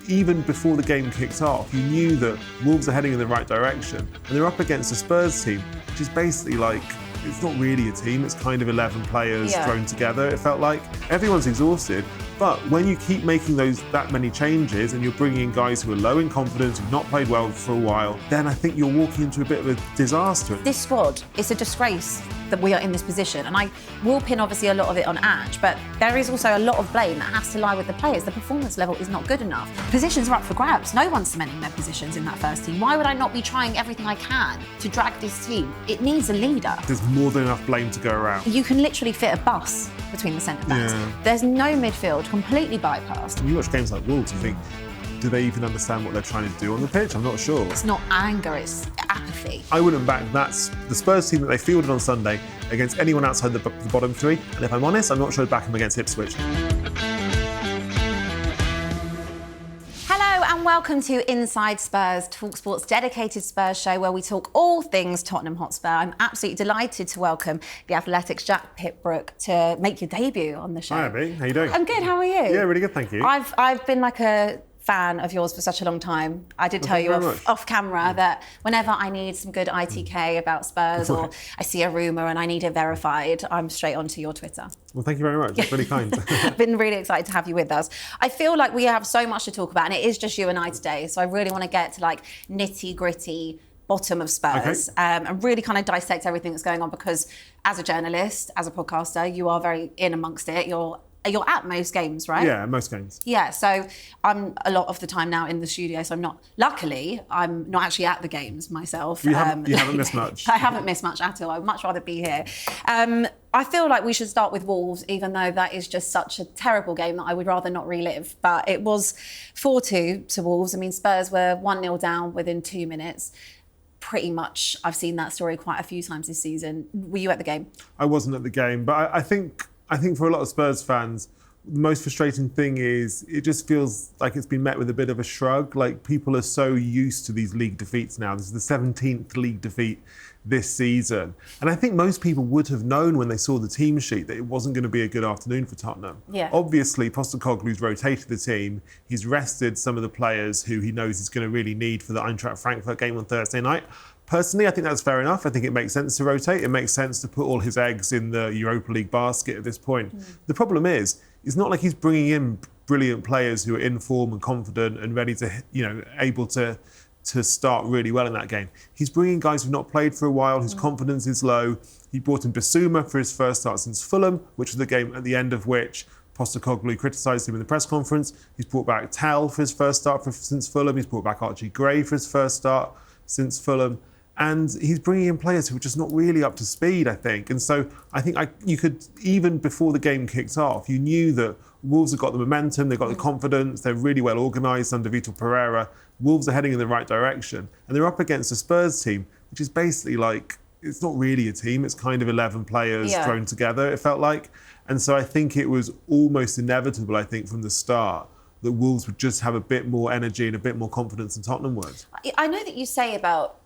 even before the game kicks off, you knew that Wolves are heading in the right direction, and they're up against a Spurs team, which is basically like, it's not really a team, it's kind of 11 players thrown together, it felt like. Everyone's exhausted, but when you keep making that many changes and you're bringing in guys who are low in confidence, who've not played well for a while, then I think you're walking into a bit of a disaster. This squad, it's a disgrace that we are in this position, and I will pin obviously a lot of it on Ange, but there is also a lot of blame that has to lie with the players. The performance level is not good enough. Positions are up for grabs. No one's cementing their positions in that first team. Why would I not be trying everything I can to drag this team? It needs a leader. There's more than enough blame to go around. You can literally fit a bus between the centre-backs. Yeah. There's no midfield, completely bypassed. When you watch games like Wolves, you think, do they even understand what they're trying to do on the pitch? I'm not sure. It's not anger, it's apathy. I wouldn't back that's the Spurs team that they fielded on Sunday against anyone outside the bottom three. And if I'm honest, I'm not sure I'd back them against IPSWICH. Hello and welcome to Inside Spurs, talkSPORT's dedicated Spurs show where we talk all things Tottenham Hotspur. I'm absolutely delighted to welcome the Athletic's Jack Pitt-Brooke to make your debut on the show. Hi, Abbi. How you doing? I'm good. How are you? Yeah, really good, thank you. I've been like a fan of yours for such a long time. I did tell you off camera that whenever I need some good ITK about Spurs or I see a rumour and I need it verified, I'm straight onto your Twitter. Well, thank you very much. That's really kind. I've been really excited to have you with us. I feel like we have so much to talk about and it is just you and I today. So I really want to get to like nitty gritty bottom of Spurs and really kind of dissect everything that's going on because as a journalist, as a podcaster, you are very in amongst it. You're at most games, right? Yeah, most games. Yeah, so I'm a lot of the time now in the studio, so luckily, I'm not actually at the games myself. You haven't missed much. I haven't missed much at all. I'd much rather be here. I feel like we should start with Wolves, even though that is just such a terrible game that I would rather not relive. But it was 4-2 to Wolves. I mean, Spurs were 1-0 down within 2 minutes. Pretty much, I've seen that story quite a few times this season. Were you at the game? I wasn't at the game, but I think for a lot of Spurs fans, the most frustrating thing is it just feels like it's been met with a bit of a shrug. Like people are so used to these league defeats now. This is the 17th league defeat this season. And I think most people would have known when they saw the team sheet that it wasn't going to be a good afternoon for Tottenham. Yeah. Obviously, Postecoglou's rotated the team. He's rested some of the players who he knows he's going to really need for the Eintracht Frankfurt game on Thursday night. Personally, I think that's fair enough. I think it makes sense to rotate. It makes sense to put all his eggs in the Europa League basket at this point. The problem is, it's not like he's bringing in brilliant players who are in form and confident and ready to, able to start really well in that game. He's bringing guys who've not played for a while, whose confidence is low. He brought in Bissouma for his first start since Fulham, which was the game at the end of which Postecoglou criticised him in the press conference. He's brought back Tal for his first start since Fulham. He's brought back Archie Gray for his first start since Fulham. And he's bringing in players who are just not really up to speed, I think. And so I think you could, even before the game kicked off, you knew that Wolves have got the momentum, they've got the confidence, they're really well organised under Vitor Pereira. Wolves are heading in the right direction. And they're up against a Spurs team, which is basically like, it's not really a team, it's kind of 11 players thrown together, it felt like. And so I think it was almost inevitable, I think, from the start, that Wolves would just have a bit more energy and a bit more confidence than Tottenham would. I know that you say about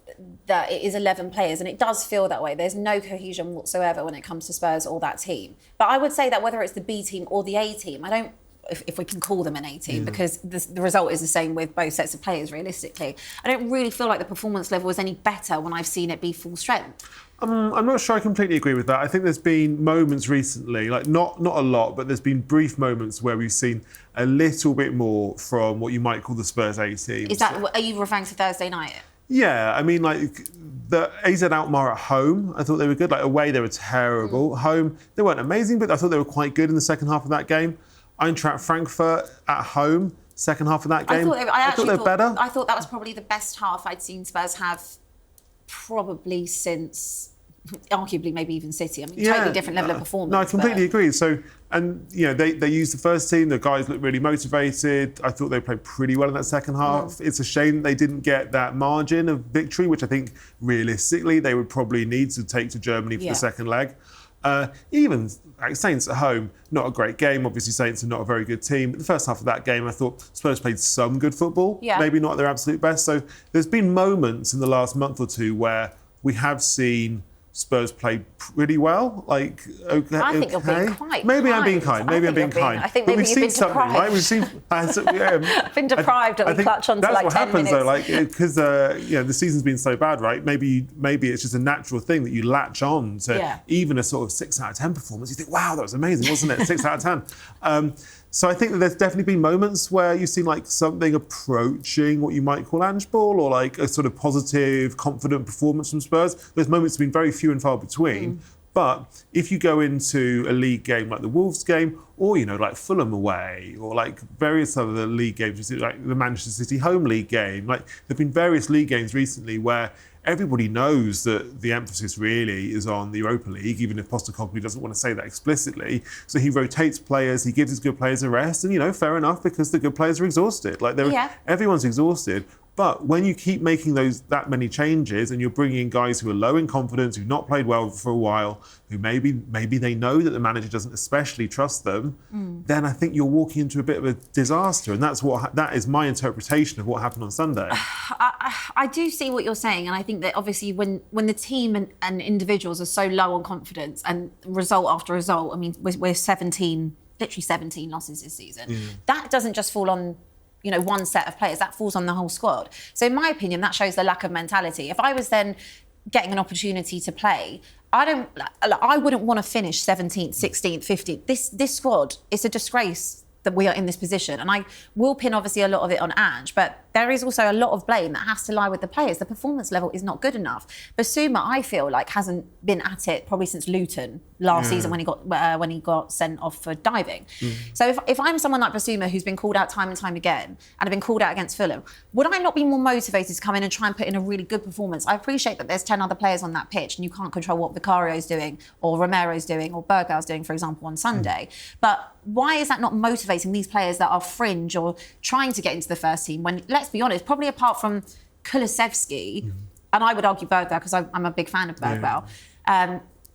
that it is 11 players and it does feel that way. There's no cohesion whatsoever when it comes to Spurs or that team. But I would say that whether it's the B team or the A team, I don't, if we can call them an A team, because the result is the same with both sets of players realistically. I don't really feel like the performance level is any better when I've seen it be full strength. I'm not sure I completely agree with that. I think there's been moments recently, like not a lot, but there's been brief moments where we've seen a little bit more from what you might call the Spurs A team. Is that, are you referring to Thursday night? Yeah, I mean, like the AZ Alkmaar at home, I thought they were good. Like away, they were terrible. Home, they weren't amazing, but I thought they were quite good in the second half of that game. Eintracht Frankfurt at home, second half of that game. I thought they were better. I thought that was probably the best half I'd seen Spurs have probably since, arguably maybe even City. I mean, totally different level of performance. No, I completely agree. So, and they used the first team. The guys looked really motivated. I thought they played pretty well in that second half. It's a shame they didn't get that margin of victory, which I think realistically they would probably need to take to Germany for the second leg. Even like Saints at home, not a great game. Obviously, Saints are not a very good team. But the first half of that game, I thought Spurs played some good football. Maybe not their absolute best. So there's been moments in the last month or two where we have seen Spurs played pretty well. Like, okay, I think you're being quite maybe kind. I'm being kind. Maybe I'm being kind. I think but maybe we've you've seen been something, deprived. right? We've seen. Been deprived, and we clutch on to that's like what 10 happens minutes. though. Like, because the season's been so bad, right? Maybe it's just a natural thing that you latch on to even a sort of 6 out of 10 performance. You think, wow, that was amazing, wasn't it? 6 out of 10. So I think that there's definitely been moments where you've seen like something approaching what you might call Ange ball, or like a sort of positive, confident performance from Spurs. Those moments have been very few and far between. But if you go into a league game like the Wolves game, or like Fulham away, or like various other league games, like the Manchester City home league game, like there've been various league games recently where everybody knows that the emphasis really is on the Europa League, even if Postecoglou doesn't want to say that explicitly. So he rotates players, he gives his good players a rest, and fair enough, because the good players are exhausted. Like everyone's exhausted. But when you keep making that many changes, and you're bringing in guys who are low in confidence, who've not played well for a while, who maybe they know that the manager doesn't especially trust them, then I think you're walking into a bit of a disaster. And that is my interpretation of what happened on Sunday. I do see what you're saying, and I think that obviously when the team and individuals are so low on confidence, and result after result, I mean, we're literally 17 losses this season. That doesn't just fall on one set of players, that falls on the whole squad. So in my opinion, that shows the lack of mentality. If I was then getting an opportunity to play, I wouldn't want to finish 17th, 16th, 15th. This squad, it's a disgrace that we are in this position. And I will pin obviously a lot of it on Ange, but there is also a lot of blame that has to lie with the players. The performance level is not good enough. Basuma, I feel like, hasn't been at it probably since Luton last season when he got sent off for diving. So if I'm someone like Basuma, who's been called out time and time again, and have been called out against Fulham, would I not be more motivated to come in and try and put in a really good performance? I appreciate that there's 10 other players on that pitch, and you can't control what Vicario's doing, or Romero's doing, or Bergau's doing, for example, on Sunday. But why is that not motivating these players that are fringe or trying to get into the first team when, let's be honest, probably apart from Kulusevski, and I would argue Bergau, because I'm a big fan of Bergau,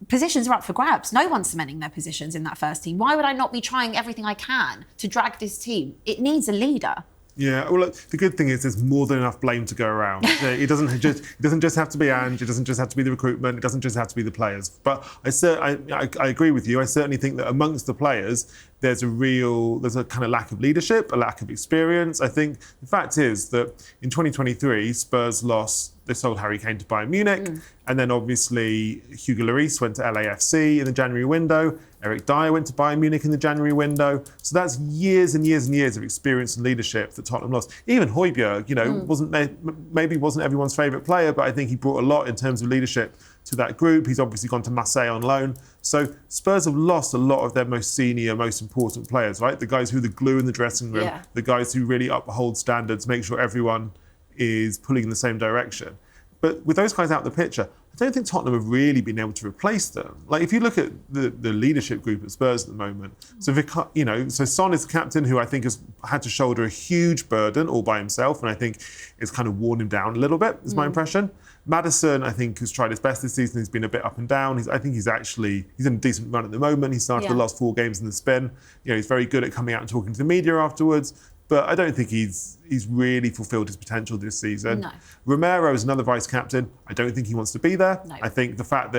positions are up for grabs. No one's cementing their positions in that first team. Why would I not be trying everything I can to drag this team? It needs a leader. Yeah, well, look, the good thing is there's more than enough blame to go around. It doesn't just have to be Ange. It doesn't just have to be the recruitment. It doesn't just have to be the players. But I agree with you. I certainly think that amongst the players, there's a kind of lack of leadership, a lack of experience. I think the fact is that in 2023, Spurs lost. They sold Harry Kane to Bayern Munich, and then obviously Hugo Lloris went to LAFC in the January window. Eric Dyer went to Bayern Munich in the January window. So that's years and years and years of experience and leadership that Tottenham lost. Even Højbjerg, wasn't everyone's favourite player, but I think he brought a lot in terms of leadership to that group. He's obviously gone to Marseille on loan. So Spurs have lost a lot of their most senior, most important players, right? The guys who are the glue in the dressing room, the guys who really uphold standards, make sure everyone is pulling in the same direction. But with those guys out of the picture, I don't think Tottenham have really been able to replace them. Like, if you look at the leadership group at Spurs at the moment, so Son is the captain, who I think has had to shoulder a huge burden all by himself, and I think it's kind of worn him down a little bit, is my impression. Maddison, I think, has tried his best this season. He's been a bit up and down. I think he's in a decent run at the moment. He started the last 4 games in the spin. He's very good at coming out and talking to the media afterwards. But I don't think he's really fulfilled his potential this season. No. Romero is another vice captain. I don't think he wants to be there. No. I think the fact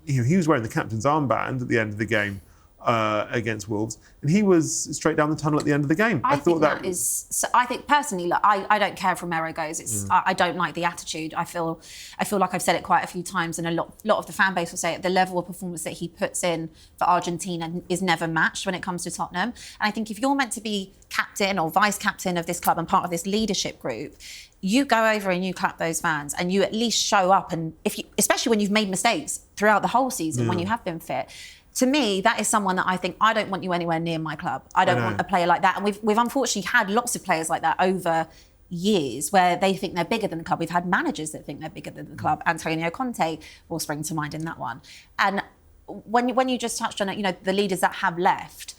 he was wearing the captain's armband at the end of the game against Wolves, and he was straight down the tunnel at the end of the game. I think personally, look, I don't care if Romero goes. I don't like the attitude. I feel like I've said it quite a few times, and a lot of the fan base will say it. The level of performance that he puts in for Argentina is never matched when it comes to Tottenham. And I think if you're meant to be captain or vice captain of this club and part of this leadership group, you go over and you clap those fans, and you at least show up. And especially when you've made mistakes throughout the whole season, when you have been fit. To me, that is someone that I think, I don't want you anywhere near my club. I don't want a player like that. And we've unfortunately had lots of players like that over years, where they think they're bigger than the club. We've had managers that think they're bigger than the club. Antonio Conte will spring to mind in that one. And when you just touched on it, the leaders that have left,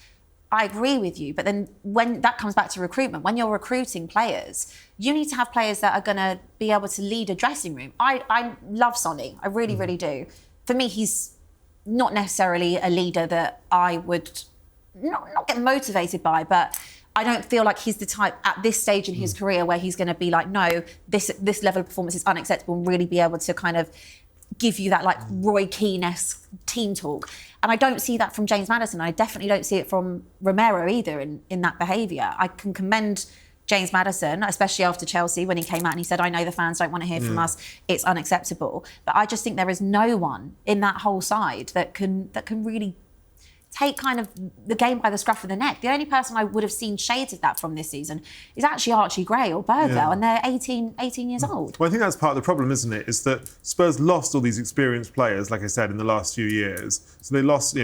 I agree with you. But then when that comes back to recruitment, when you're recruiting players, you need to have players that are going to be able to lead a dressing room. I love Sonny. I really, really do. For me, he's not necessarily a leader that I would not get motivated by, but I don't feel like he's the type at this stage in his career where he's going to be like, no, this level of performance is unacceptable, and really be able to kind of give you that like Roy Keane-esque team talk. And I don't see that from James Maddison. I definitely don't see it from Romero either in that behaviour. I can commend James Maddison, especially after Chelsea, when he came out and he said, I know the fans don't want to hear from us, it's unacceptable. But I just think there is no one in that whole side that can really take kind of the game by the scruff of the neck. The only person I would have seen shades of that from this season is actually Archie Gray or Bergvall, and they're 18 years old. Well, I think that's part of the problem, isn't it? Is that Spurs lost all these experienced players, like I said, in the last few years. So they lost,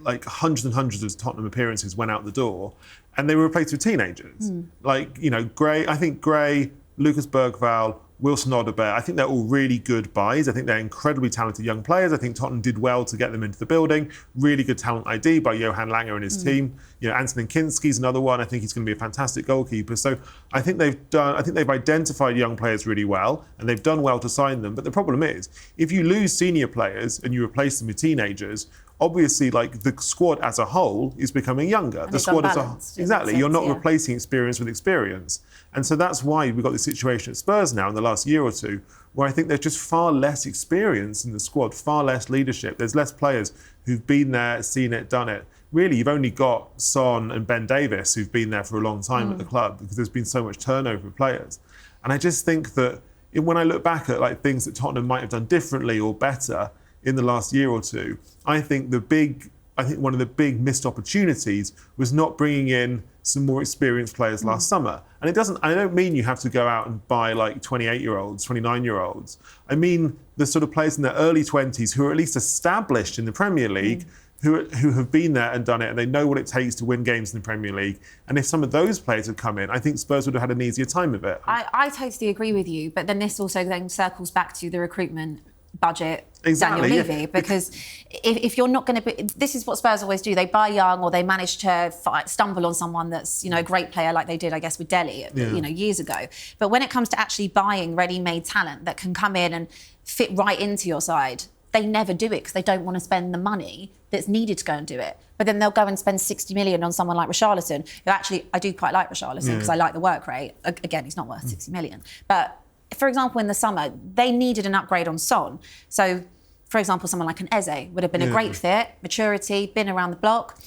like hundreds and hundreds of Tottenham appearances went out the door, and they were replaced with teenagers. Like, Gray, I think Gray, Lucas Bergvall, Wilson Odobert, I think they're all really good buys. I think they're incredibly talented young players. I think Tottenham did well to get them into the building. Really good talent ID by Johan Langer and his team. Antonin Kinski's another one. I think he's going to be a fantastic goalkeeper. So I think they've identified young players really well, and they've done well to sign them. But the problem is, if you lose senior players and you replace them with teenagers, obviously, like, the squad as a whole is becoming younger. And the squad as a whole, exactly. You're not replacing experience with experience, and so that's why we've got this situation at Spurs now in the last year or two, where I think there's just far less experience in the squad, far less leadership. There's less players who've been there, seen it, done it. Really, you've only got Son and Ben Davis who've been there for a long time at the club, because there's been so much turnover of players. And I just think that when I look back at like things that Tottenham might have done differently or better in the last year or two, I think one of the big missed opportunities was not bringing in some more experienced players last summer. And I don't mean you have to go out and buy like 28-year-olds, 29-year-olds. I mean the sort of players in their early 20s who are at least established in the Premier League, who have been there and done it, and they know what it takes to win games in the Premier League. And if some of those players had come in, I think Spurs would have had an easier time of it. I totally agree with you, but then this also then circles back to the recruitment budget, exactly, Daniel Levy, because if you're not going to be, this is what Spurs always do. They buy young, or they manage to stumble on someone that's a great player, like they did, I guess, with Delhi, years ago. But when it comes to actually buying ready-made talent that can come in and fit right into your side, they never do it because they don't want to spend the money that's needed to go and do it. But then they'll go and spend 60 million on someone like Richarlison, who actually, I do quite like Richarlison because I like the work rate. Again, he's not worth 60 million. But for example, in the summer, they needed an upgrade on Son. So, for example, someone like an Eze would have been a great fit, maturity, been around the block,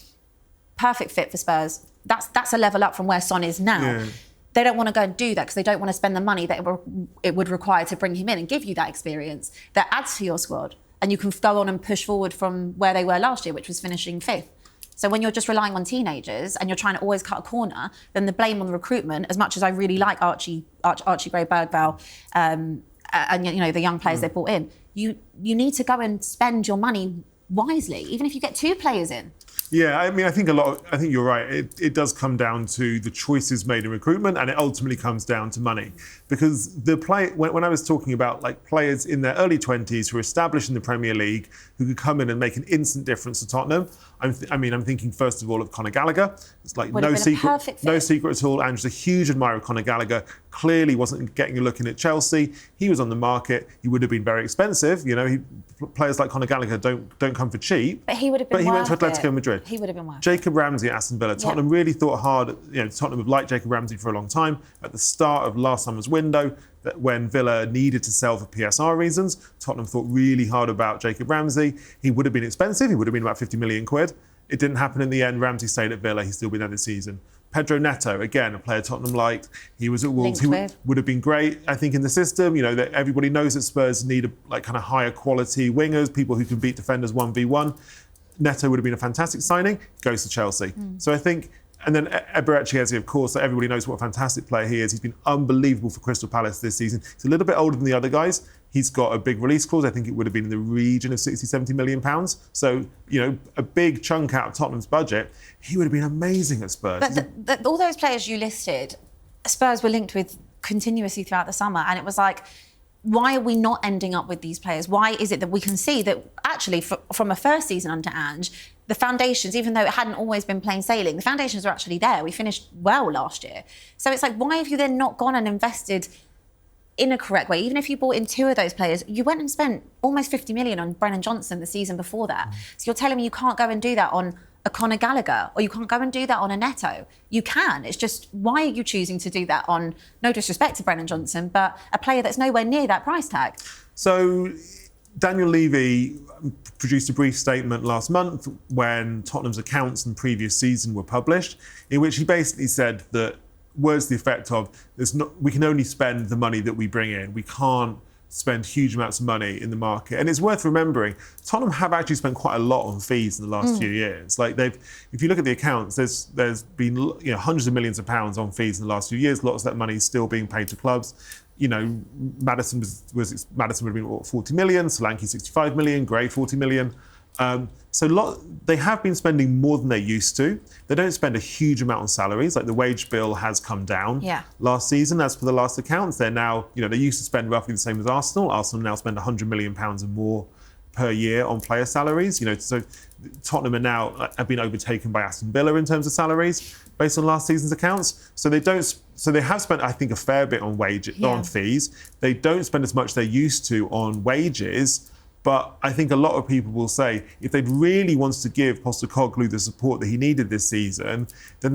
perfect fit for Spurs. That's a level up from where Son is now. Yeah. They don't want to go and do that because they don't want to spend the money that it would require to bring him in and give you that experience that adds to your squad. And you can go on and push forward from where they were last year, which was finishing 5th. So when you're just relying on teenagers and you're trying to always cut a corner, then the blame on the recruitment, as much as I really like Archie Gray, Bergvall, and the young players they brought in, you need to go and spend your money wisely, even if you get 2 players in. Yeah, I mean, I think you're right. It does come down to the choices made in recruitment, and it ultimately comes down to money. Because when I was talking about like players in their early 20s who are established in the Premier League, who could come in and make an instant difference to Tottenham, I'm thinking first of all of Conor Gallagher. It's like no secret at all. Andrew's a huge admirer of Conor Gallagher. Clearly wasn't getting a look in at Chelsea. He was on the market. He would have been very expensive. Players like Conor Gallagher don't come for cheap. But he would have been. But he went to Atletico Madrid. He would have been worth it. Jacob Ramsey at Aston Villa. Tottenham really thought hard. Tottenham have liked Jacob Ramsey for a long time. At the start of last summer's window, that when Villa needed to sell for PSR reasons, Tottenham thought really hard about Jacob Ramsey. He would have been expensive. He would have been about 50 million quid. It didn't happen in the end. Ramsey stayed at Villa. He's still been there this season. Pedro Neto, again, a player Tottenham liked. He was at Wolves. He would have been great, I think, in the system. That everybody knows that Spurs need kind of higher quality wingers, people who can beat defenders 1v1. Neto would have been a fantastic signing. Goes to Chelsea. So I think, and then Eberechi Eze, of course, everybody knows what a fantastic player he is. He's been unbelievable for Crystal Palace this season. He's a little bit older than the other guys. He's got a big release clause. I think it would have been in the region of 60, 70 million pounds. So, a big chunk out of Tottenham's budget. He would have been amazing at Spurs. But all those players you listed, Spurs were linked with continuously throughout the summer. And it was like, why are we not ending up with these players? Why is it that we can see that actually from a first season under Ange, the foundations, even though it hadn't always been plain sailing, the foundations are actually there. We finished well last year. So it's like, why have you then not gone and invested in a correct way? Even if you bought in 2 of those players, you went and spent almost 50 million on Brennan Johnson the season before that. So you're telling me you can't go and do that on a Conor Gallagher, or you can't go and do that on a Neto. You can. It's just, why are you choosing to do that on, no disrespect to Brennan Johnson, but a player that's nowhere near that price tag? So Daniel Levy produced a brief statement last month when Tottenham's accounts in the previous season were published, in which he basically said that words to the effect of, we can only spend the money that we bring in. We can't spend huge amounts of money in the market. And it's worth remembering, Tottenham have actually spent quite a lot on fees in the last few years. Like if you look at the accounts, there's been hundreds of millions of pounds on fees in the last few years. Lots of that money is still being paid to clubs. Maddison would have been 40 million, Solanke 65 million, Gray 40 million. They have been spending more than they used to. They don't spend a huge amount on salaries. Like the wage bill has come down last season. As for the last accounts, they're now, they used to spend roughly the same as Arsenal. Arsenal now spend £100 million and more per year on player salaries. So Tottenham have been overtaken by Aston Villa in terms of salaries based on last season's accounts. So they have spent, I think, a fair bit on on fees. They don't spend as much as they used to on wages. But I think a lot of people will say if they'd really wanted to give Postecoglou the support that he needed this season, then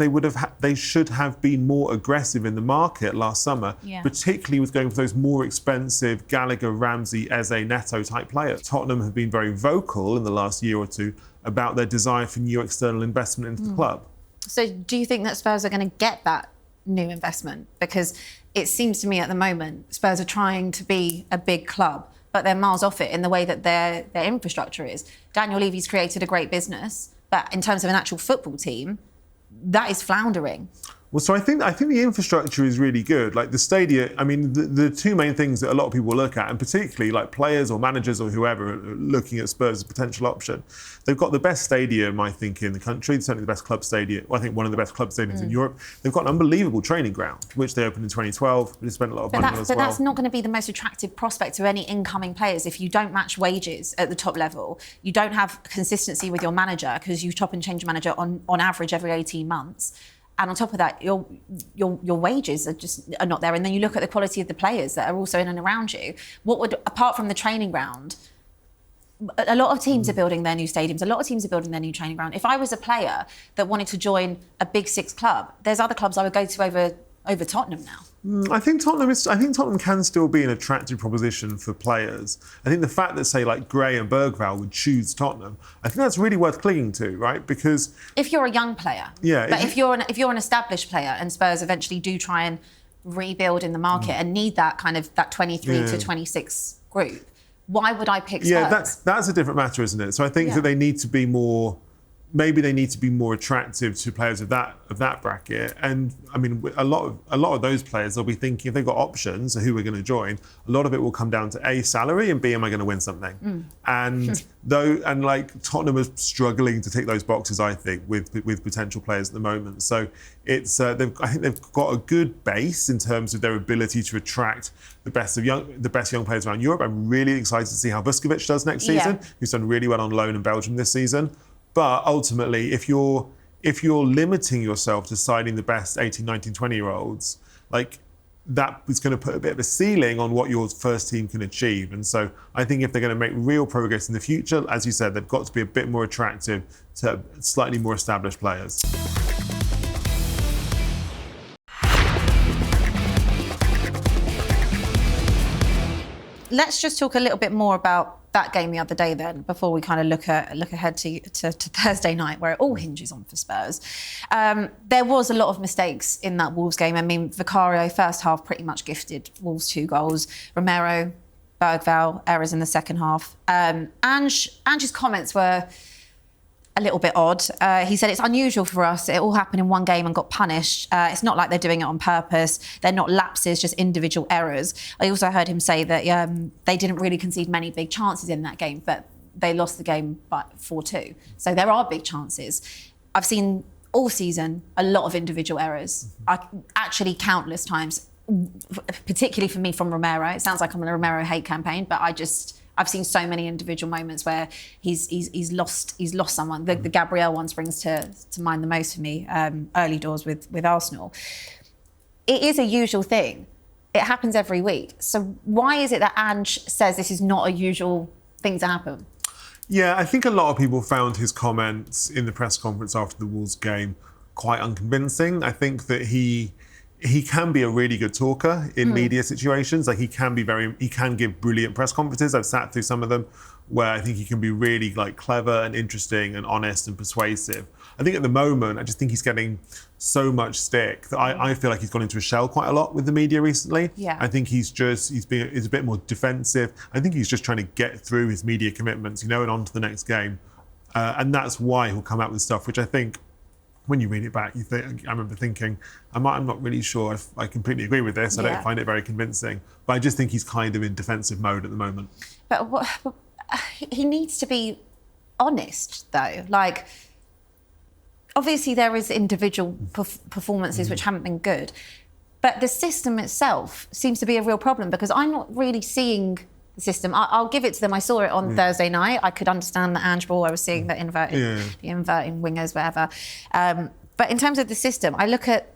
they should have been more aggressive in the market last summer, particularly with going for those more expensive Gallagher, Ramsey, Eze, Neto type players. Tottenham have been very vocal in the last year or two about their desire for new external investment into the club. So do you think that Spurs are going to get that new investment? Because it seems to me at the moment Spurs are trying to be a big club, but they're miles off it in the way that their infrastructure is. Daniel Levy's created a great business, but in terms of an actual football team, that is floundering. Well, so I think the infrastructure is really good. Like the stadium, I mean, the two main things that a lot of people look at, and particularly like players or managers or whoever looking at Spurs as a potential option, they've got the best stadium, I think, in the country, certainly the best club stadium. Well, I think one of the best club stadiums in Europe. They've got an unbelievable training ground, which they opened in 2012. They spent a lot of money on as well. But that's not going to be the most attractive prospect to any incoming players if you don't match wages at the top level. You don't have consistency with your manager because you chop and change your manager on average every 18 months. And on top of that, your wages are not there. And then you look at the quality of the players that are also in and around you. Apart from the training ground, a lot of teams are building their new stadiums. A lot of teams are building their new training ground. If I was a player that wanted to join a Big Six club, there's other clubs I would go to over Tottenham now. I think Tottenham can still be an attractive proposition for players. I think the fact that, say, like Gray and Bergvall would choose Tottenham, I think that's really worth clinging to, right? Because if you're a young player, but if you're an established player, and Spurs eventually do try and rebuild in the market and need that kind of that 23 to 26 group, why would I pick Spurs? Yeah, that's a different matter, isn't it? So I think that they need to be more. Maybe they need to be more attractive to players of that bracket. And I mean, a lot of those players, they'll be thinking if they've got options of who we're going to join, a lot of it will come down to A, salary, and B, am I going to win something? And like Tottenham is struggling to tick those boxes, I think, with potential players at the moment. So it's I think they've got a good base in terms of their ability to attract the best young players around Europe. I'm really excited to see how Vuskovic does next season, who's done really well on loan in Belgium this season. But ultimately, if you're limiting yourself to signing the best 18, 19, 20-year-olds, like that is going to put a bit of a ceiling on what your first team can achieve. And so I think if they're going to make real progress in the future, as you said, they've got to be a bit more attractive to slightly more established players. Let's just talk a little bit more about that game the other day then, before we kind of look ahead to Thursday night, where it all hinges on for Spurs. There was a lot of mistakes in that Wolves game. I mean, Vicario, first half, pretty much gifted Wolves 2 goals. Romero, Bergvall, errors in the second half. Ange's comments were a little bit odd. He said it's unusual for us. It all happened in one game and got punished. It's not like they're doing it on purpose. They're not lapses, just individual errors. I also heard him say that they didn't really concede many big chances in that game, but they lost the game by 4-2. So there are big chances. I've seen all season a lot of individual errors. Actually countless times, particularly for me from Romero. It sounds like I'm on a Romero hate campaign, but I've seen so many individual moments where he's lost someone. The Gabriel one springs to mind the most for me, early doors with Arsenal. It is a usual thing. It happens every week. So why is it that Ange says this is not a usual thing to happen? Yeah, I think a lot of people found his comments in the press conference after the Wolves game quite unconvincing. I think that he he can be a really good talker in media situations. Like he can give brilliant press conferences. I've sat through some of them where I think he can be really like clever and interesting and honest and persuasive. I think at the moment, I just think he's getting so much stick that I feel like he's gone into a shell quite a lot with the media recently. Yeah. I think he's a bit more defensive. I think he's just trying to get through his media commitments, and on to the next game. And that's why he'll come out with stuff, which I think, when you read it back, I remember thinking, I'm not really sure if I completely agree with this. I don't find it very convincing. But I just think he's kind of in defensive mode at the moment. But he needs to be honest, though. Like, obviously there is individual performances which haven't been good. But the system itself seems to be a real problem, because I'm not really seeing the system. I'll give it to them. I saw it on Thursday night. I could understand the Ange ball. I was seeing the inverting wingers, whatever. But in terms of the system, I look at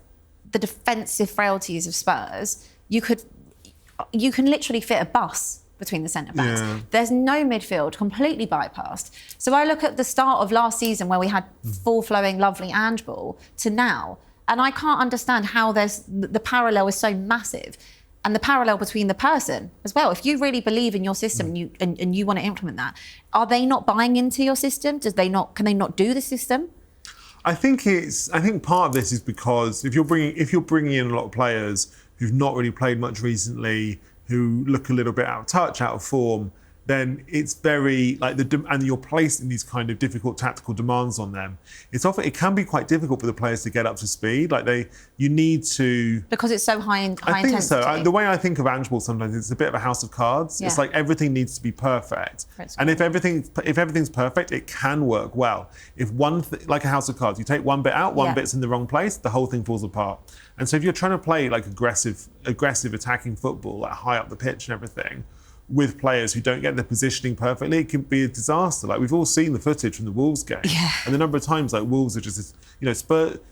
the defensive frailties of Spurs. You can literally fit a bus between the centre-backs. Yeah. There's no midfield, completely bypassed. So I look at the start of last season where we had full-flowing, lovely Ange ball to now, and I can't understand how the parallel is so massive. And the parallel between the person as well. If you really believe in your system and you want to implement that, are they not buying into your system? Can they not do the system? I think part of this is because if you're bringing in a lot of players who've not really played much recently, who look a little bit out of touch, out of form, then it's very and you're placing these kind of difficult tactical demands on them. It can be quite difficult for the players to get up to speed. You need to, because it's so high intensity. I think so. The way I think of Ange ball sometimes, it's a bit of a house of cards. Yeah. It's like everything needs to be perfect, and if everything's perfect, it can work well. If like a house of cards, you take one bit out, one bit's in the wrong place, the whole thing falls apart. And so if you're trying to play like aggressive attacking football, like high up the pitch and everything, with players who don't get their positioning perfectly, it can be a disaster. Like, we've all seen the footage from the Wolves game. Yeah. And the number of times like Wolves are just,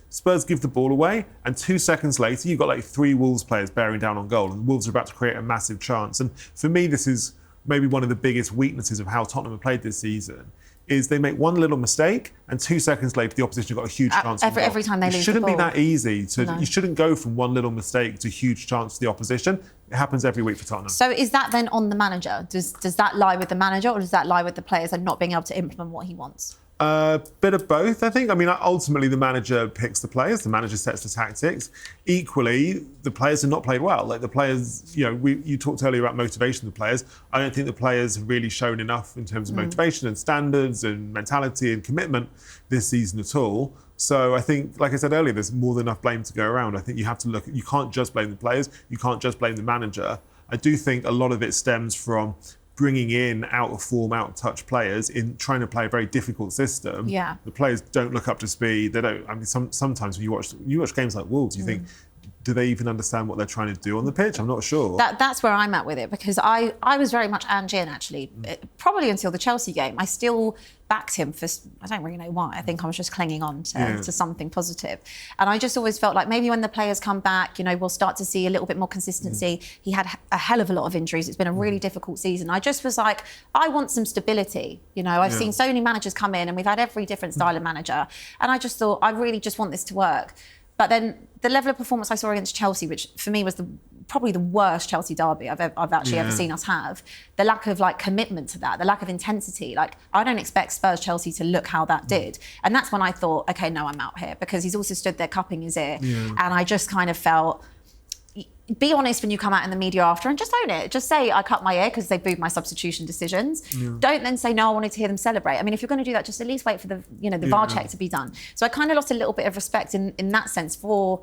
Spurs give the ball away, and 2 seconds later you've got like 3 Wolves players bearing down on goal, and the Wolves are about to create a massive chance. And for me, this is maybe one of the biggest weaknesses of how Tottenham have played this season, is they make one little mistake and 2 seconds later the opposition have got a huge chance. Every time they lose the ball. It shouldn't be that easy. You shouldn't go from one little mistake to huge chance to the opposition. It happens every week for Tottenham. So is that then on the manager? Does that lie with the manager, or does that lie with the players and not being able to implement what he wants? Bit of both, I think. I mean, ultimately the manager picks the players, the manager sets the tactics. Equally, the players have not played well. Like the players, you talked earlier about motivation of the players. I don't think the players have really shown enough in terms of motivation and standards and mentality and commitment this season at all. So I think, like I said earlier, there's more than enough blame to go around. I think you have to look, you can't just blame the players, you can't just blame the manager. I do think a lot of it stems from bringing in out of form, out of touch players in trying to play a very difficult system. Yeah. The players don't look up to speed. They don't. I mean, sometimes when you watch games like Wolves, you think, do they even understand what they're trying to do on the pitch? I'm not sure. That's where I'm at with it, because I was very much Angian, actually, probably until the Chelsea game. I still backed him for, I don't really know why. I think I was just clinging on to something positive. And I just always felt like maybe when the players come back, we'll start to see a little bit more consistency. He had a hell of a lot of injuries. It's been a really difficult season. I just was like, I want some stability. I've seen so many managers come in, and we've had every different style of manager. And I just thought, I really just want this to work. But then the level of performance I saw against Chelsea, which for me was probably the worst Chelsea derby I've actually ever seen us have, the lack of commitment to that, the lack of intensity. I don't expect Spurs Chelsea to look how that did. And that's when I thought, okay, no, I'm out here, because he's also stood there cupping his ear. Yeah. And I just kind of felt, be honest when you come out in the media after, and just own it. Just say, I cut my ear because they booed my substitution decisions. Yeah. Don't then say, no, I wanted to hear them celebrate. I mean, if you're going to do that, just at least wait for the VAR check to be done. So I kind of lost a little bit of respect in that sense for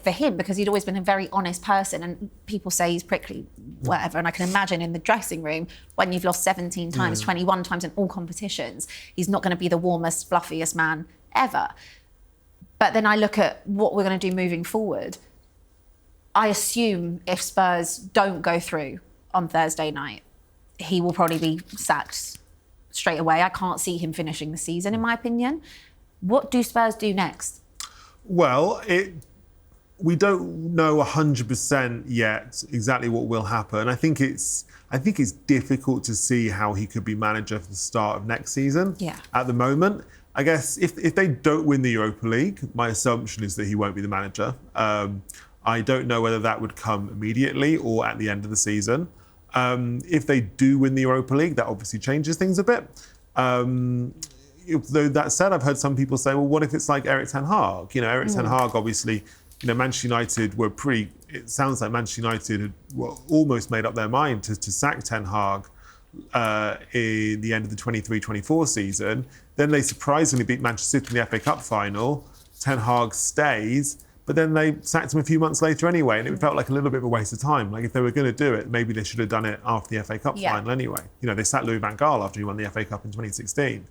him, because he'd always been a very honest person, and people say he's prickly, whatever. And I can imagine in the dressing room, when you've lost 17 times, 21 times in all competitions, he's not going to be the warmest, fluffiest man ever. But then I look at what we're going to do moving forward. I assume if Spurs don't go through on Thursday night, he will probably be sacked straight away. I can't see him finishing the season, in my opinion. What do Spurs do next? Well, we don't know 100% yet exactly what will happen. I think it's difficult to see how he could be manager for the start of next season. Yeah. At the moment, I guess if they don't win the Europa League, my assumption is that he won't be the manager. I don't know whether that would come immediately or at the end of the season. If they do win the Europa League, that obviously changes things a bit. Though that said, I've heard some people say, well, what if it's like Erik ten Hag? You know, Erik ten Hag, obviously, you know, Manchester United were it sounds like Manchester United had almost made up their mind to sack Ten Hag in the end of the 23-24 season. Then they surprisingly beat Manchester City in the FA Cup final. Ten Hag stays, but then they sacked him a few months later anyway, and it felt like a little bit of a waste of time. Like, if they were going to do it, maybe they should have done it after the FA Cup final anyway. You know, they sacked Louis van Gaal after he won the FA Cup in 2016.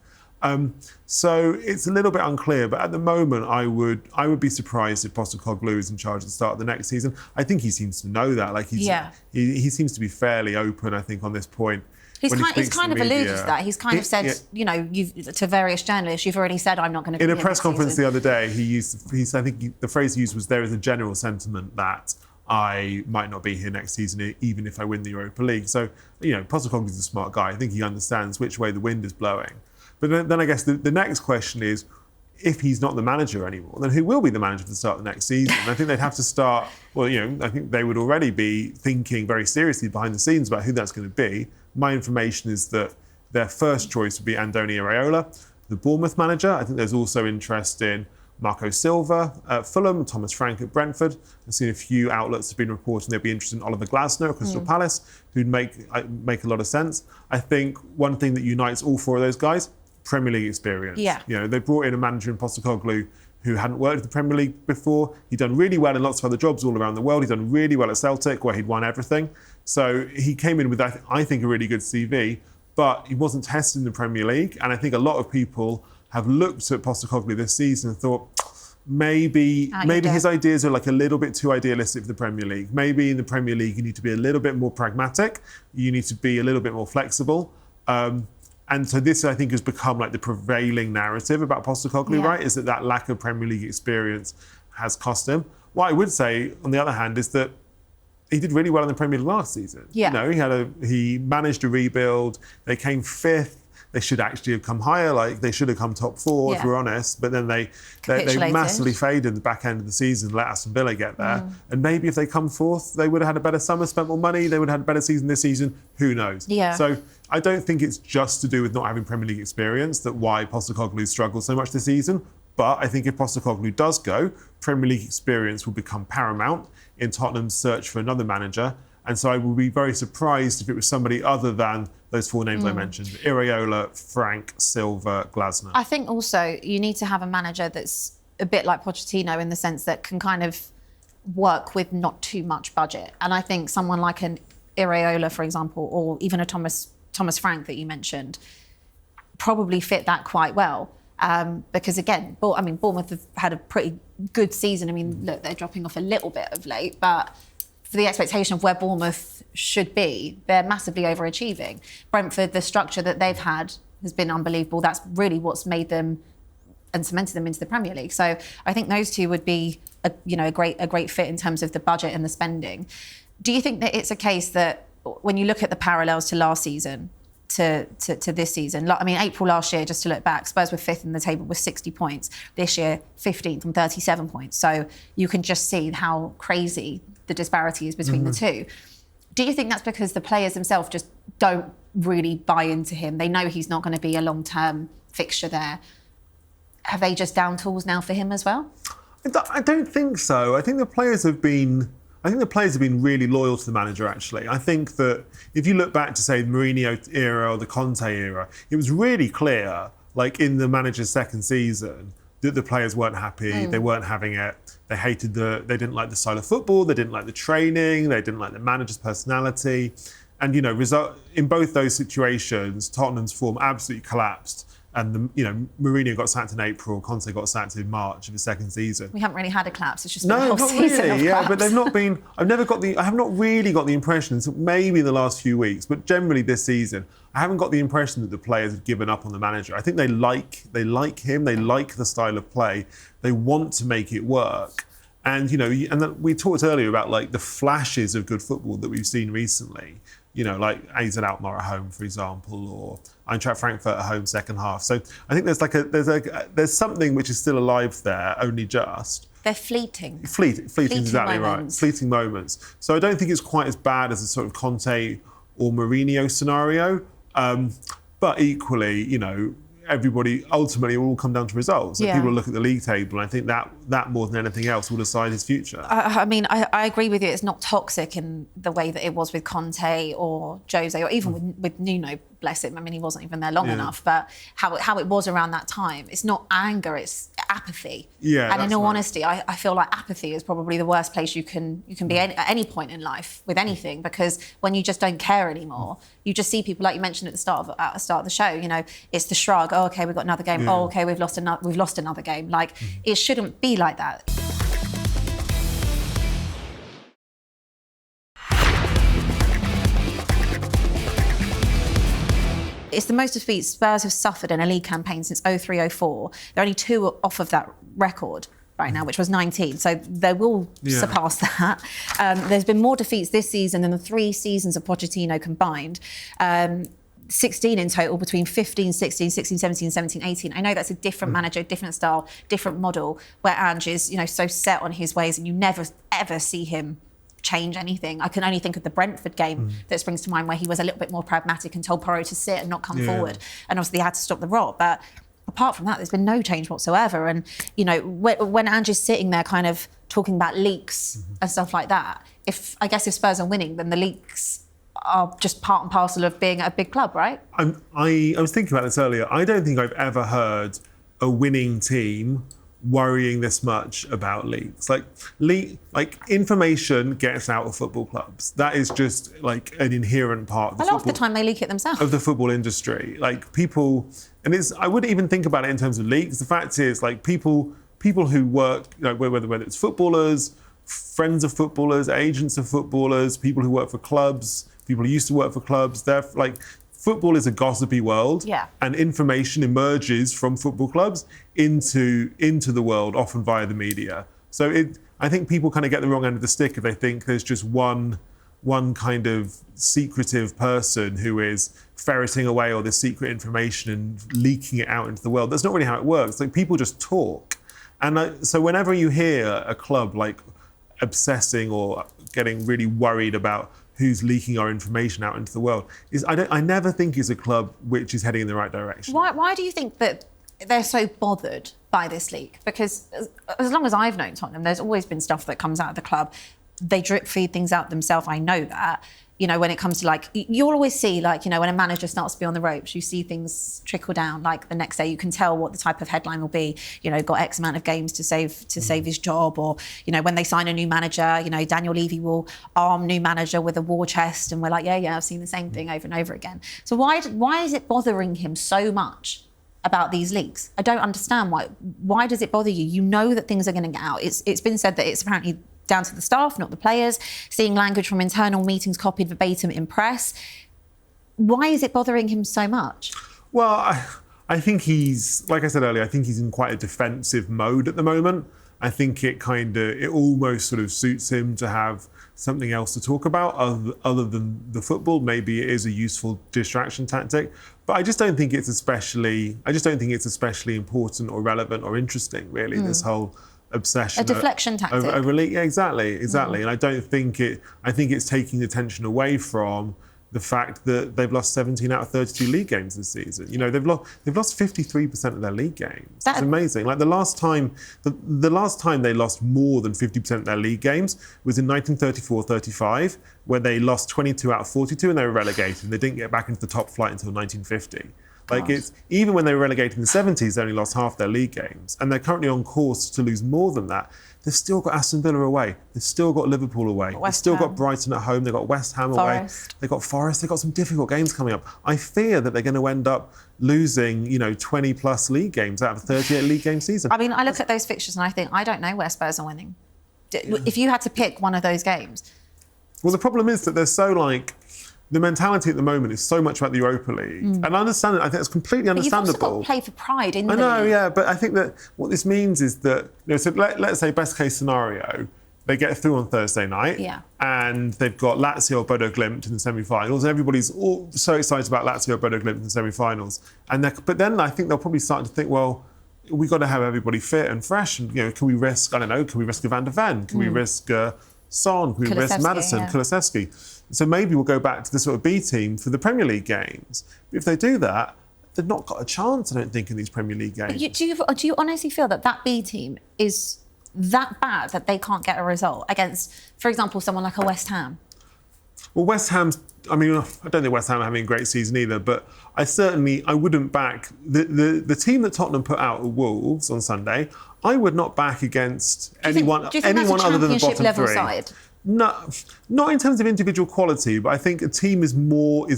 So it's a little bit unclear, but at the moment, I would be surprised if Postecoglou is in charge at the start of the next season. I think he seems to know that. Like, he seems to be fairly open, I think, on this point. He's kind of alluded to that. He's kind of said, you know, to various journalists, you've already said I'm not going to. In a press conference the other day, I think the phrase he used was, there is a general sentiment that I might not be here next season, even if I win the Europa League. So, you know, Postecoglou is a smart guy. I think he understands which way the wind is blowing. But then I guess the next question is, if he's not the manager anymore, then who will be the manager for the start of the next season? And I think they'd have to start, well, you know, I think they would already be thinking very seriously behind the scenes about who that's going to be. My information is that their first choice would be Andoni Iraola, the Bournemouth manager. I think there's also interest in Marco Silva at Fulham, Thomas Frank at Brentford. I've seen a few outlets have been reporting they'd be interested in Oliver Glasner at Crystal Palace, who'd make a lot of sense. I think one thing that unites all four of those guys, Premier League experience. Yeah. You know, they brought in a manager in Postecoglou who hadn't worked in the Premier League before. He'd done really well in lots of other jobs all around the world. He'd done really well at Celtic, where he'd won everything. So he came in with, I think, a really good CV, but he wasn't tested in the Premier League. And I think a lot of people have looked at Postecoglou this season and thought, maybe his ideas are like a little bit too idealistic for the Premier League. Maybe in the Premier League, you need to be a little bit more pragmatic. You need to be a little bit more flexible. And so this, I think, has become like the prevailing narrative about Postecoglou, right? Is that lack of Premier League experience has cost him. What I would say, on the other hand, is that he did really well in the Premier League last season. Yeah. You know, he managed to rebuild. They came fifth. They should actually have come higher. Like, they should have come top four, if we're honest. But then they massively faded the back end of the season, let Aston Villa get there. And maybe if they come fourth, they would have had a better summer, spent more money. They would have had a better season this season. Who knows? Yeah. So I don't think it's just to do with not having Premier League experience that why Postecoglou struggled so much this season. But I think if Postecoglou does go, Premier League experience will become paramount in Tottenham's search for another manager. And so I would be very surprised if it was somebody other than those four names I mentioned: Iraola, Frank, Silva, Glasner. I think also you need to have a manager that's a bit like Pochettino in the sense that can kind of work with not too much budget. And I think someone like an Iraola, for example, or even a Thomas Frank that you mentioned, probably fit that quite well. Because again, Bournemouth have had a pretty good season. I mean, look, they're dropping off a little bit of late, but for the expectation of where Bournemouth should be, they're massively overachieving. Brentford, the structure that they've had has been unbelievable. That's really what's made them and cemented them into the Premier League. So I think those two would be a great fit in terms of the budget and the spending. Do you think that it's a case that when you look at the parallels to last season to this season, I mean, April last year, just to look back, Spurs were fifth in the table with 60 points. This year, 15th on 37 points. So you can just see how crazy the disparity is between the two. Do you think that's because the players themselves just don't really buy into him? They know he's not going to be a long-term fixture there. Have they just down tools now for him as well? I don't think so. I think the players have been really loyal to the manager, actually. I think that if you look back to, say, the Mourinho era or the Conte era, it was really clear, like in the manager's second season, that the players weren't happy, they weren't having it. They they didn't like the style of football, they didn't like the training, they didn't like the manager's personality. And, you know, in both those situations, Tottenham's form absolutely collapsed. And, Mourinho got sacked in April, Conte got sacked in March of his second season. We haven't really had a collapse, it's just been a whole season of collapse. But they've not been, I have not really got the impression, maybe in the last few weeks, but generally this season, I haven't got the impression that the players have given up on the manager. I think they like him, they like the style of play, they want to make it work. And, we talked earlier about like the flashes of good football that we've seen recently. Like AZ Alkmaar at home, for example, or Eintracht Frankfurt at home second half. So I think there's something which is still alive there, only just. They're fleeting. Fleeting exactly moments. Right. Fleeting moments. So I don't think it's quite as bad as a sort of Conte or Mourinho scenario. But equally, you know, everybody ultimately it will all come down to results. Like people look at the league table, and I think that more than anything else will decide his future. I mean, I agree with you. It's not toxic in the way that it was with Conte or Jose, or even with Nuno. Bless him. I mean, he wasn't even there long enough. But how it was around that time, it's not anger, it's apathy. Yeah. And in all honesty, I feel like apathy is probably the worst place you can be at any point in life with anything, because when you just don't care anymore, you just see people, like you mentioned at the start of the show. You know, it's the shrug. Oh, okay, we've got another game. Oh, okay, we've lost another game. Like it shouldn't be like that. It's the most defeats Spurs have suffered in a league campaign since 03-04. They're only 2 off of that record right now, which was 19. So they will surpass that. There's been more defeats this season than the 3 seasons of Pochettino combined. 16 in total between 15, 16, 16, 17, 17, 18. I know that's a different manager, different style, different model, where Ange is, you know, so set on his ways, and you never, ever see him change anything. I can only think of the Brentford game that springs to mind, where he was a little bit more pragmatic and told Porro to sit and not come forward. And obviously they had to stop the rot. But apart from that, there's been no change whatsoever. And, you know, when Ange is sitting there kind of talking about leaks and stuff like that, if Spurs are winning, then the leaks are just part and parcel of being a big club, right? I was thinking about this earlier. I don't think I've ever heard a winning team worrying this much about leaks. Like information gets out of football clubs. That is just like an inherent part of a lot of the time they leak it themselves. Of the football industry. Like people, and I wouldn't even think about it in terms of leaks. The fact is, like people who work, you know, whether it's footballers, friends of footballers, agents of footballers, people who work for clubs, people who used to work for clubs, they're like, football is a gossipy world, and information emerges from football clubs into the world, often via the media. So I think people kind of get the wrong end of the stick if they think there's just one kind of secretive person who is ferreting away all this secret information and leaking it out into the world. That's not really how it works. Like people just talk, and so whenever you hear a club like obsessing or getting really worried about who's leaking our information out into the world, I never think is a club which is heading in the right direction. Why do you think that they're so bothered by this leak? Because as long as I've known Tottenham, there's always been stuff that comes out of the club. They drip feed things out themselves. I know that. You know, when it comes to like, you'll always see like, you know, when a manager starts to be on the ropes, you see things trickle down. Like the next day, you can tell what the type of headline will be. You know, got X amount of games to save his job, or you know, when they sign a new manager, you know, Daniel Levy will arm new manager with a war chest, and we're like, yeah, I've seen the same thing over and over again. So why is it bothering him so much about these leaks? I don't understand why. Why does it bother you? You know that things are going to get out. It's been said that it's apparently down to the staff, not the players, seeing language from internal meetings copied verbatim in press. Why is it bothering him so much? Well, I think he's, like I said earlier, I think he's in quite a defensive mode at the moment. I think it almost sort of suits him to have something else to talk about other than the football. Maybe it is a useful distraction tactic, but I just don't think it's especially important or relevant or interesting, really, this whole obsession. A deflection tactic. Exactly. And I think it's taking attention away from the fact that they've lost 17 out of 32 league games this season. You know, they've lost 53% of their league games. That's amazing. Like the last time they lost more than 50% of their league games was in 1934-35, where they lost 22 out of 42 and they were relegated, and they didn't get back into the top flight until 1950. Like it's even when they were relegated in the 70s, they only lost half their league games, and they're currently on course to lose more than that. They've still got Aston Villa away. They've still got Liverpool away. They've still got Brighton at home. They've got West Ham away. They've got Forest. They've got some difficult games coming up. I fear that they're going to end up losing, 20 plus league games out of a 38 league game season. I mean, I look at those fixtures and I think, I don't know where Spurs are winning. If you had to pick one of those games. Well, the problem is that they're so the mentality at the moment is so much about the Europa League. And I understand it. I think it's completely understandable. But you've also got to play for pride in the league. I know, yeah. But I think that what this means is that, so let's say best case scenario, they get through on Thursday night. Yeah. And they've got Lazio or Bodo Glimt in the semi-finals. And everybody's all so excited about Lazio or Bodo Glimt in the semi-finals. But then I think they'll probably start to think, well, we got to have everybody fit and fresh. And, can we risk, I don't know, can we risk a Van der Ven? Can we risk Son? Can we risk Maddison, Kulusevski? So maybe we'll go back to the sort of B team for the Premier League games. But if they do that, they've not got a chance, I don't think, in these Premier League games. Do you honestly feel that B team is that bad that they can't get a result against, for example, someone like a West Ham? Well, West Ham's, I don't think West Ham are having a great season either, but I wouldn't back the team that Tottenham put out at Wolves on Sunday. I would not back against anyone other than the bottom level three. Side? No, not in terms of individual quality, but I think a team is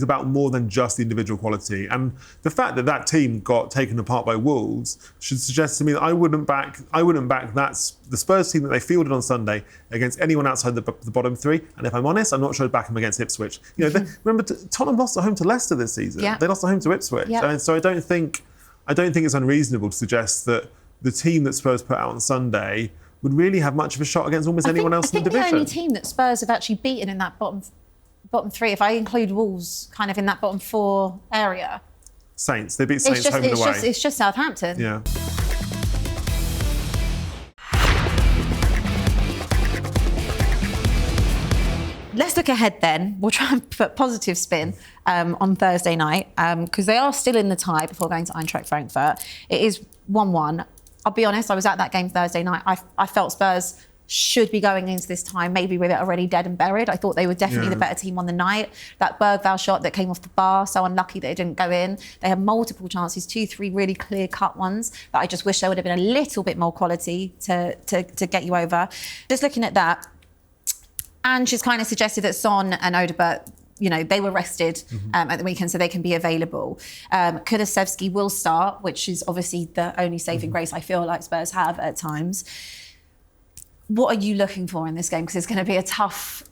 about more than just the individual quality. And the fact that team got taken apart by Wolves should suggest to me that I wouldn't back the Spurs team that they fielded on Sunday against anyone outside the bottom three. And if I'm honest, I'm not sure I'd back them against Ipswich. Remember, Tottenham lost at home to Leicester this season. Yeah. They lost at home to Ipswich. Yeah. And so I don't think it's unreasonable to suggest that the team that Spurs put out on Sunday would really have much of a shot against almost anyone else in the division. I think the only team that Spurs have actually beaten in that bottom three, if I include Wolves kind of in that bottom four area. Saints. They beat Saints home and away. It's just Southampton. Yeah. Let's look ahead then. We'll try and put positive spin on Thursday night because they are still in the tie before going to Eintracht Frankfurt. It is 1-1. I'll be honest, I was at that game Thursday night. I felt Spurs should be going into this time maybe with it already dead and buried. I thought they were definitely the better team on the night. That Bergvall shot that came off the bar, so unlucky that it didn't go in. They had multiple chances, 2-3 really clear-cut ones that I just wish there would have been a little bit more quality to get you over. Just looking at that, and she's kind of suggested that Son and Odebert, they were rested at the weekend, so they can be available. Kulusevski will start, which is obviously the only saving grace I feel like Spurs have at times. What are you looking for in this game? Because it's going to be a tough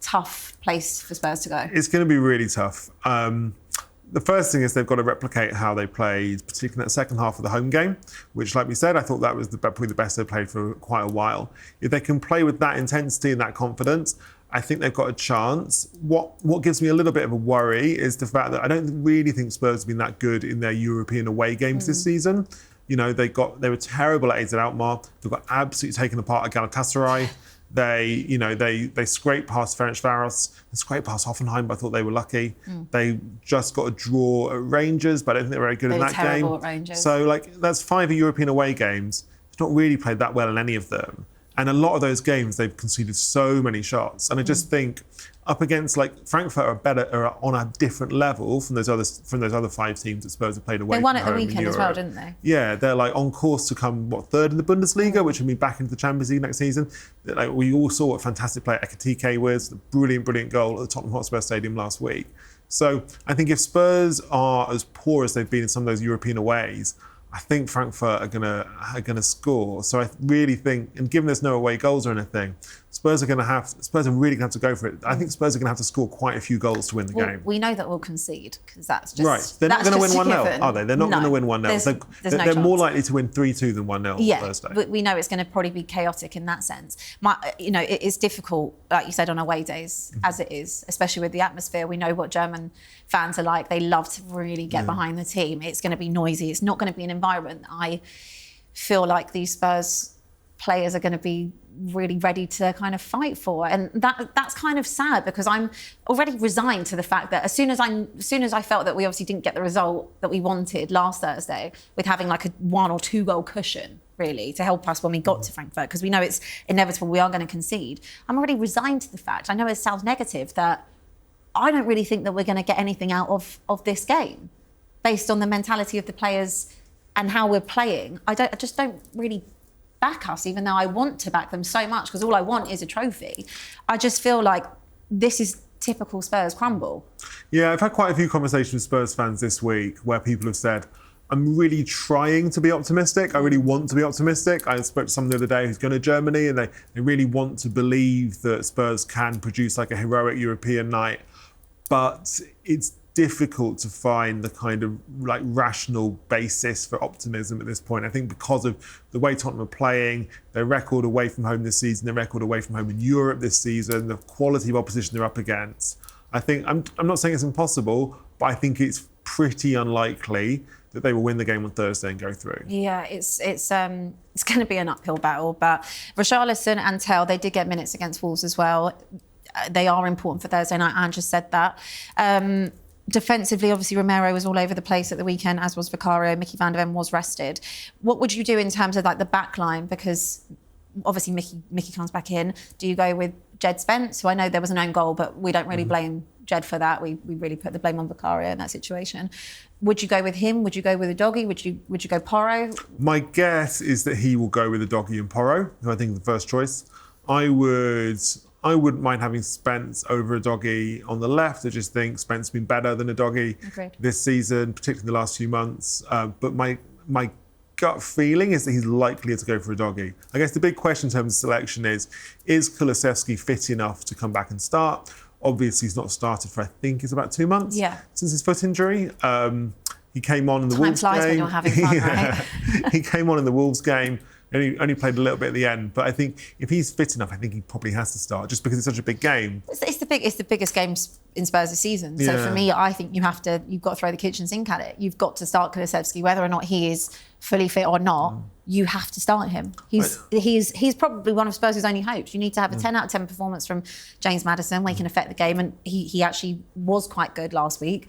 place for Spurs to go. It's going to be really tough. The first thing is they've got to replicate how they played, particularly in that second half of the home game, which, like we said, I thought that was probably the best they've played for quite a while. If they can play with that intensity and that confidence, I think they've got a chance. What gives me a little bit of a worry is the fact that I don't really think Spurs have been that good in their European away games this season. They were terrible at AZ Alkmaar. They got absolutely taken apart at Galatasaray. They scraped past Ferencváros. They scraped past Hoffenheim, but I thought they were lucky. They just got a draw at Rangers, but I don't think they were very good in that game. They were terrible at Rangers. So that's 5 European away games. They've not really played that well in any of them. And a lot of those games, they've conceded so many shots. And I just think up against Frankfurt are on a different level from those other 5 teams that Spurs have played away. They won at the weekend as well, didn't they? Yeah, they're on course to come third in the Bundesliga, which will be back into the Champions League next season. We all saw what fantastic player Ekitike was, the brilliant goal at the Tottenham Hotspur Stadium last week. So I think if Spurs are as poor as they've been in some of those European aways, I think Frankfurt are gonna score. So I really think, and given there's no away goals or anything, Spurs are really gonna have to go for it. I think Spurs are gonna have to score quite a few goals to win the game. We know that we'll concede because that's just right. They're not gonna win 1-0, are they? They're not gonna win 1-0. They're more likely to win 3-2 than 1-0 on Thursday. But we know it's going to probably be chaotic in that sense. It's difficult, like you said, on away days as it is, especially with the atmosphere. We know what German fans are like. They love to really get behind the team. It's going to be noisy. It's not going to be an environment that I feel like these Spurs players are going to be really ready to kind of fight for, and that's kind of sad because I'm already resigned to the fact that as soon as I felt that we obviously didn't get the result that we wanted last Thursday, with having a 1 or 2 goal cushion really to help us when we got to Frankfurt, because we know it's inevitable we are going to concede. I'm already resigned to the fact, I know it sounds negative, that I don't really think that we're going to get anything out of this game based on the mentality of the players and how we're playing. I just don't really back us, even though I want to back them so much because all I want is a trophy. I just feel like this is typical Spurs crumble. Yeah, I've had quite a few conversations with Spurs fans this week where people have said, I'm really trying to be optimistic. I really want to be optimistic. I spoke to someone the other day who's going to Germany and they really want to believe that Spurs can produce a heroic European night. But it's difficult to find the kind of rational basis for optimism at this point. I think because of the way Tottenham are playing, their record away from home this season, their record away from home in Europe this season, the quality of opposition they're up against. I think I'm not saying it's impossible, but I think it's pretty unlikely that they will win the game on Thursday and go through. Yeah, it's going to be an uphill battle. But Richarlison and Tell, they did get minutes against Wolves as well. They are important for Thursday night. Anne just said that. Defensively, obviously, Romero was all over the place at the weekend, as was Vicario. Mickey van der Ven was rested. What would you do in terms of like the back line? Because obviously Mickey comes back in. Do you go with Jed Spence, who I know there was an own goal, but we don't really blame Jed for that. We really put the blame on Vicario in that situation. Would you go with him? Would you go with a doggy? Would you go Porro? My guess is that he will go with a doggy and Porro, who I think is the first choice. I wouldn't mind having Spence over a doggy on the left. I just think Spence has been better than a doggy this season, particularly in the last few months. But my gut feeling is that he's likelier to go for a doggy. I guess the big question in terms of selection is Kulusevski fit enough to come back and start? Obviously, he's not started for, I think, it's about 2 months since his foot injury. He came on in the Wolves game. Time flies when you're having fun, right? He came on in the Wolves game. Only played a little bit at the end, but I think if he's fit enough, I think he probably has to start, just because it's such a big game. It's the biggest game in Spurs this season. So for me, I think you've got to throw the kitchen sink at it. You've got to start Kulusevski, whether or not he is fully fit or not. You have to start him. He's probably one of Spurs' only hopes. You need to have a 10 out of 10 performance from James Maddison where he can affect the game, and he actually was quite good last week.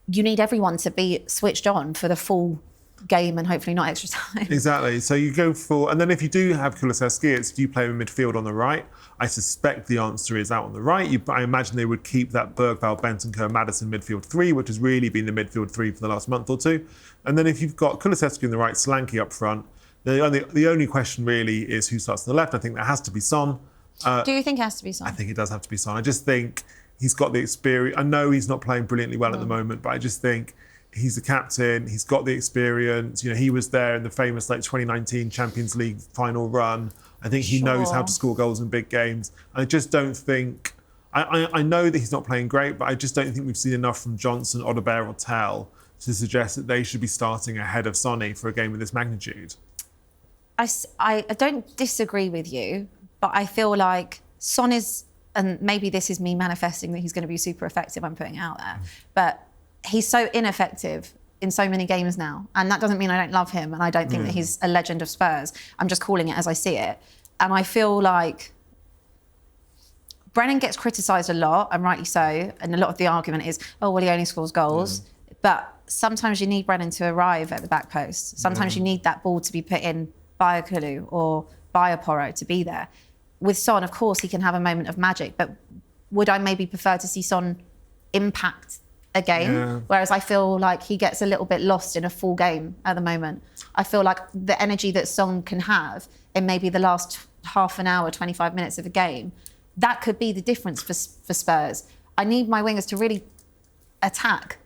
You need everyone to be switched on for the full game and hopefully not extra time. Exactly. So you go for, and then if you do have Kulusevski, it's do you play him in midfield on the right? I suspect the answer is out on the right. I imagine they would keep that Bergvall, Bentancur, Maddison midfield three, which has really been the midfield three for the last month or two. And then if you've got Kulusevski on the right, Solanke up front, the only question really is who starts on the left. I think that has to be Son. Do you think it has to be Son? I think it does have to be Son. I just think he's got the experience. I know he's not playing brilliantly well at the moment, but I just think he's the captain. He's got the experience. You know, he was there in the famous 2019 Champions League final run. I think he knows how to score goals in big games. I just don't think. I know that he's not playing great, but I just don't think we've seen enough from Johnson, Odegaard, or Tell to suggest that they should be starting ahead of Sonny for a game of this magnitude. I don't disagree with you, but I feel like Son is, and maybe this is me manifesting that he's going to be super effective. I'm putting it out there, but he's so ineffective in so many games now. And that doesn't mean I don't love him and I don't think that he's a legend of Spurs. I'm just calling it as I see it. And I feel like Brennan gets criticised a lot, and rightly so. And a lot of the argument is, oh, well, he only scores goals. But sometimes you need Brennan to arrive at the back post. Sometimes you need that ball to be put in by a Kulu or by a Porro to be there. With Son, of course, he can have a moment of magic. But would I maybe prefer to see Son impact a game, whereas I feel like he gets a little bit lost in a full game at the moment. I feel like the energy that Son can have in maybe the last half an hour, 25 minutes of a game, that could be the difference for Spurs. I need my wingers to really attack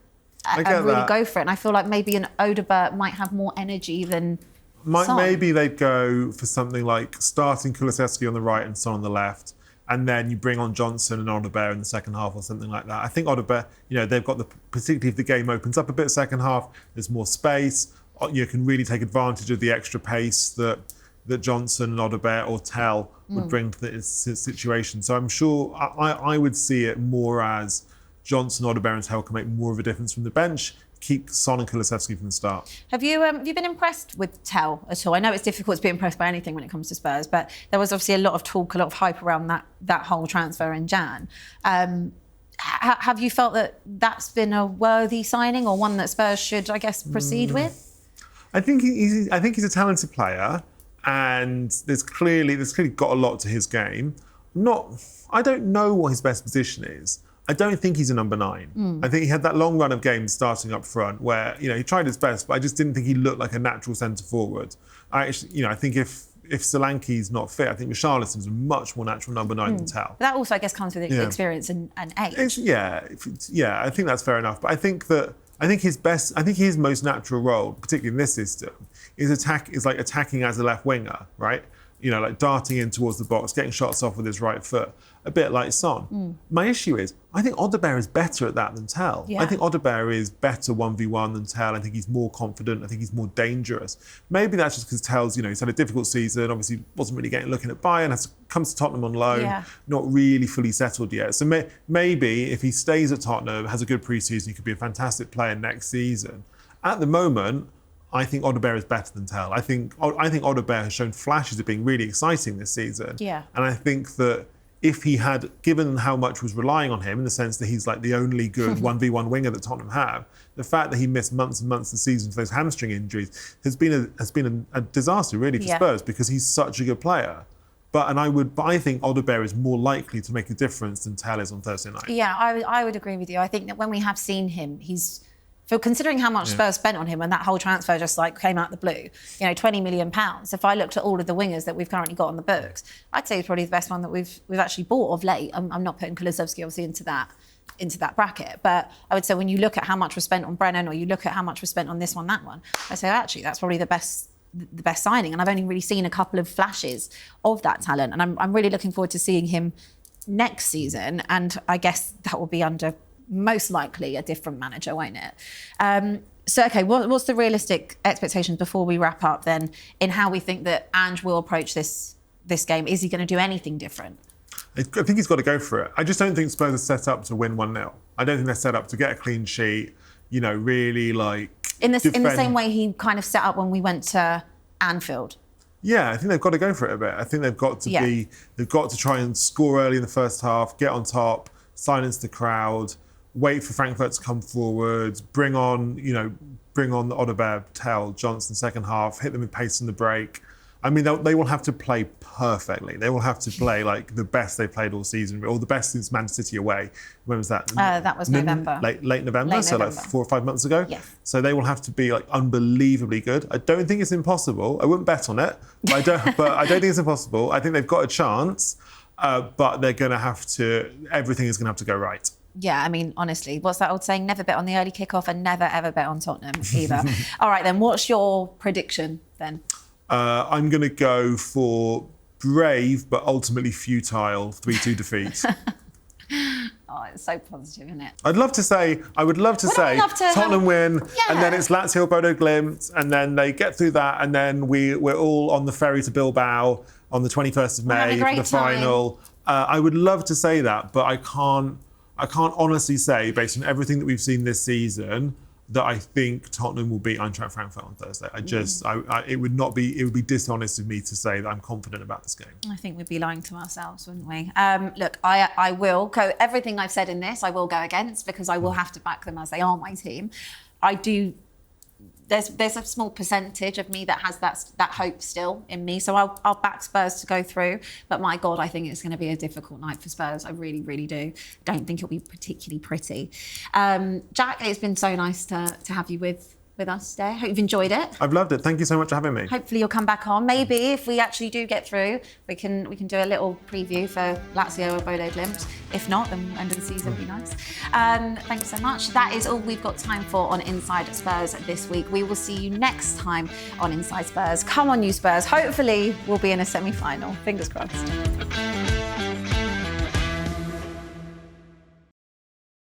and really go for it. And I feel like maybe an Odegaard might have more energy than Son. Maybe they'd go for something like starting Kulusevski on the right and Son on the left, and then you bring on Johnson and Odegaard in the second half or something like that. I think Odegaard, they've got particularly if the game opens up a bit second half, there's more space. You can really take advantage of the extra pace that Johnson and Odegaard or Tell would bring to this situation. So I'm sure I would see it more as Johnson, Odegaard and Tell can make more of a difference from the bench. Keep Son and Kulusevski from the start. Have you been impressed with Tell at all? I know it's difficult to be impressed by anything when it comes to Spurs, but there was obviously a lot of talk, a lot of hype around that whole transfer in Jan. Have you felt that that's been a worthy signing, or one that Spurs should, I guess, proceed with? I think he's a talented player, and there's clearly got a lot to his game. I don't know what his best position is. I don't think he's a number 9. I think he had that long run of games starting up front where, he tried his best, but I just didn't think he looked like a natural centre forward. I think if Solanke's not fit, I think Richarlison's a much more natural number 9 than Tell. But that also, I guess, comes with experience and age. I think that's fair enough. But I think his most natural role, particularly in this system, is attacking as a left winger, right? Like darting in towards the box, getting shots off with his right foot, a bit like Son. My issue is, I think Odegaard is better at that than Tell. I think Odegaard is better 1v1 than Tell. I think he's more confident. I think he's more dangerous. Maybe that's just because Tell's, he's had a difficult season, obviously wasn't really looking at Bayern, comes to Tottenham on loan, not really fully settled yet. So maybe if he stays at Tottenham, has a good pre-season, he could be a fantastic player next season. at the moment, I think Odebear is better than Tell. I think Odebear has shown flashes of being really exciting this season. Yeah. And I think that if he had, given how much was relying on him in the sense that he's like the only good 1v1 winger that Tottenham have, the fact that he missed months and months of the season for those hamstring injuries has been a disaster really for Spurs, because he's such a good player. But I think Odebear is more likely to make a difference than Tell is on Thursday night. Yeah, I would agree with you. I think that when we have seen him, considering how much Spurs spent on him and that whole transfer just like came out of the blue, £20 million. If I looked at all of the wingers that we've currently got on the books, I'd say he's probably the best one that we've actually bought of late. I'm not putting Kulusevski obviously into that bracket, but I would say when you look at how much was spent on Brennan, or you look at how much was spent on this one, that one, I say actually that's probably the best signing. And I've only really seen a couple of flashes of that talent, and I'm really looking forward to seeing him next season. And I guess that will be under most likely a different manager, won't it? So, okay, what's the realistic expectations before we wrap up then in how we think that Ange will approach this game? Is he going to do anything different? I think he's got to go for it. I just don't think Spurs are set up to win 1-0. I don't think they're set up to get a clean sheet, really like... In the same way he kind of set up when we went to Anfield. Yeah, I think they've got to go for it a bit. I think they've got to try and score early in the first half, get on top, silence the crowd, wait for Frankfurt to come forward, bring on the Odebear, Tell, Johnson second half, hit them with pace in the break. I mean, they will have to play perfectly. They will have to play like the best they've played all season, or the best since Man City away. When was that? That was November. Late November, so like 4 or 5 months ago. Yes. So they will have to be like unbelievably good. I don't think it's impossible. I wouldn't bet on it, but I don't think it's impossible. I think they've got a chance, but they're going to have to. Everything is going to have to go right. Yeah, I mean, honestly, what's that old saying? Never bet on the early kickoff and never ever bet on Tottenham either. All right, then, what's your prediction then? I'm going to go for brave but ultimately futile 3-2 defeat. Oh, it's so positive, isn't it? I would love to say Tottenham win, and then it's Lazio, Bodo Glimt, and then they get through that, and then we're all on the ferry to Bilbao on the 21st of May for the final. I would love to say that, but I can't honestly say, based on everything that we've seen this season, that I think Tottenham will beat Eintracht Frankfurt on Thursday. It would be dishonest of me to say that I'm confident about this game. I think we'd be lying to ourselves, wouldn't we? Look, I will go, everything I've said in this, I will go against, because I will have to back them as they are my team. There's a small percentage of me that has that hope still in me. So I'll back Spurs to go through. But my God, I think it's going to be a difficult night for Spurs. I really, really do. Don't think it'll be particularly pretty. Jack, it's been so nice to have you with us today. Hope you've enjoyed it. I've loved it. Thank you so much for having me. Hopefully you'll come back on. Maybe if we actually do get through, we can do a little preview for Lazio or Bodo Glimt. If not, then end of the season would be nice. Thanks so much. That is all we've got time for on Inside Spurs this week. We will see you next time on Inside Spurs. Come on, you Spurs. Hopefully we'll be in a semi-final. Fingers crossed.